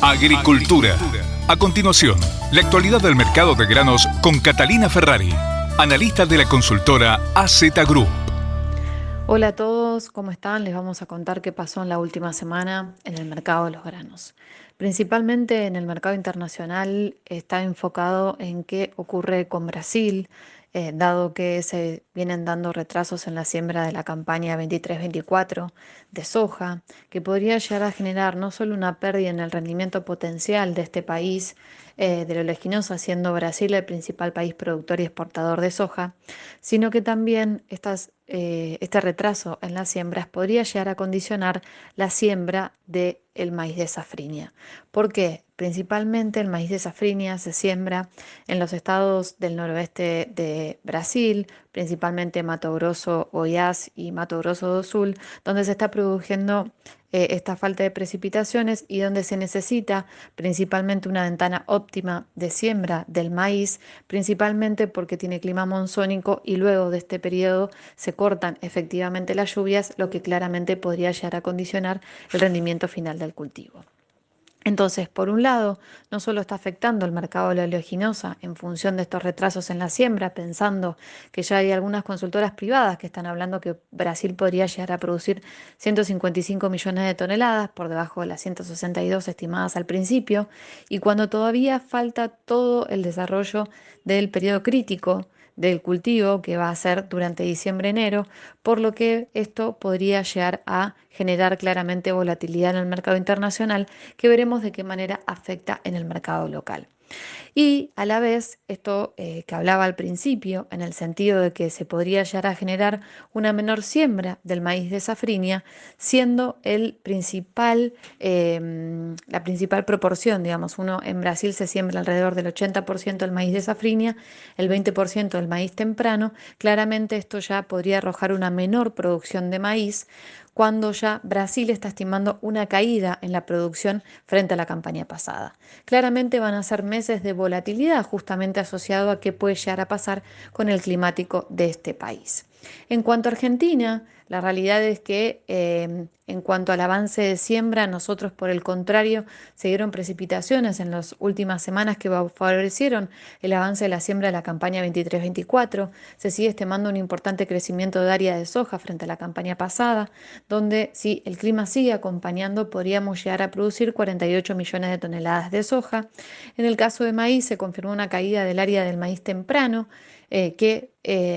Agricultura. A continuación, la actualidad del mercado de granos con Catalina Ferrari, analista de la consultora AZ Group. Hola a todos, ¿cómo están? Les vamos a contar qué pasó en la última semana en el mercado de los granos. Principalmente en el mercado internacional está enfocado en qué ocurre con Brasil, dado que se vienen dando retrasos en la siembra de la campaña 23-24 de soja, que podría llegar a generar no solo una pérdida en el rendimiento potencial de este país, de la oleaginosa, siendo Brasil el principal país productor y exportador de soja, sino que también este retraso en las siembras podría llegar a condicionar la siembra del maíz de safrinha. ¿Por qué? Principalmente el maíz de safrinha se siembra en los estados del noroeste de Brasil, principalmente Mato Grosso, Goiás y Mato Grosso do Sul, donde se está produciendo esta falta de precipitaciones y donde se necesita principalmente una ventana óptima de siembra del maíz, principalmente porque tiene clima monzónico y luego de este periodo se cortan efectivamente las lluvias, lo que claramente podría llegar a condicionar el rendimiento final del cultivo. Entonces, por un lado, no solo está afectando el mercado de la oleaginosa en función de estos retrasos en la siembra, pensando que ya hay algunas consultoras privadas que están hablando que Brasil podría llegar a producir 155 millones de toneladas por debajo de las 162 estimadas al principio, y cuando todavía falta todo el desarrollo del periodo crítico del cultivo que va a ser durante diciembre-enero, por lo que esto podría llegar a generar claramente volatilidad en el mercado internacional, que veremos de qué manera afecta en el mercado local. Y a la vez, esto que hablaba al principio, en el sentido de que se podría llegar a generar una menor siembra del maíz de safrinha, siendo la principal proporción, digamos, en Brasil se siembra alrededor del 80% del maíz de safrinha, el 20% del maíz temprano. Claramente esto ya podría arrojar una menor producción de maíz, cuando ya Brasil está estimando una caída en la producción frente a la campaña pasada. Claramente van a ser meses de volatilidad, justamente asociado a qué puede llegar a pasar con el climático de este país. En cuanto a Argentina, la realidad es que en cuanto al avance de siembra, nosotros por el contrario se dieron precipitaciones en las últimas semanas que favorecieron el avance de la siembra de la campaña 23-24. Se sigue estimando un importante crecimiento de área de soja frente a la campaña pasada, donde si el clima sigue acompañando podríamos llegar a producir 48 millones de toneladas de soja. En el caso de maíz se confirmó una caída del área del maíz temprano, que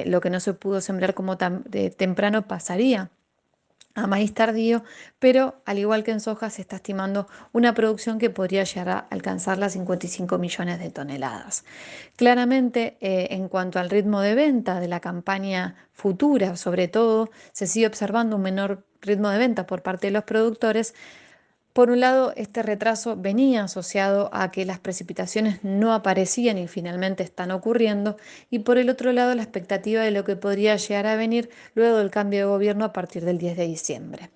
lo que no se pudo sembrar como temprano pasaría a maíz tardío, pero al igual que en soja se está estimando una producción que podría llegar a alcanzar las 55 millones de toneladas. Claramente, en cuanto al ritmo de venta de la campaña futura, sobre todo, se sigue observando un menor ritmo de venta por parte de los productores. Por un lado, este retraso venía asociado a que las precipitaciones no aparecían y finalmente están ocurriendo, y por el otro lado, la expectativa de lo que podría llegar a venir luego del cambio de gobierno a partir del 10 de diciembre.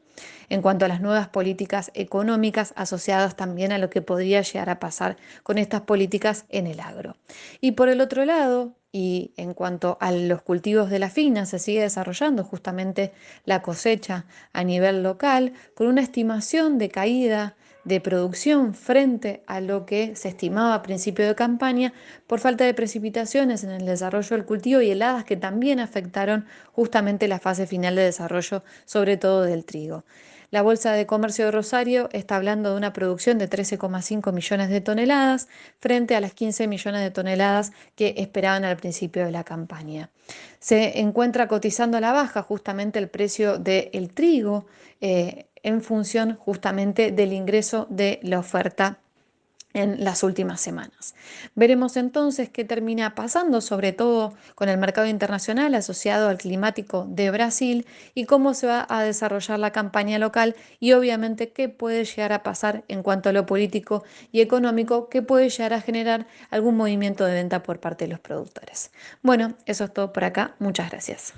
En cuanto a las nuevas políticas económicas asociadas también a lo que podría llegar a pasar con estas políticas en el agro. Y por el otro lado, y en cuanto a los cultivos de la fina, se sigue desarrollando justamente la cosecha a nivel local con una estimación de caída de producción frente a lo que se estimaba a principio de campaña por falta de precipitaciones en el desarrollo del cultivo y heladas que también afectaron justamente la fase final de desarrollo, sobre todo del trigo. La Bolsa de Comercio de Rosario está hablando de una producción de 13,5 millones de toneladas frente a las 15 millones de toneladas que esperaban al principio de la campaña. Se encuentra cotizando a la baja justamente el precio del trigo, en función justamente del ingreso de la oferta en las últimas semanas. Veremos entonces qué termina pasando, sobre todo con el mercado internacional asociado al climático de Brasil, y cómo se va a desarrollar la campaña local y obviamente qué puede llegar a pasar en cuanto a lo político y económico, que puede llegar a generar algún movimiento de venta por parte de los productores. Bueno, eso es todo por acá. Muchas gracias.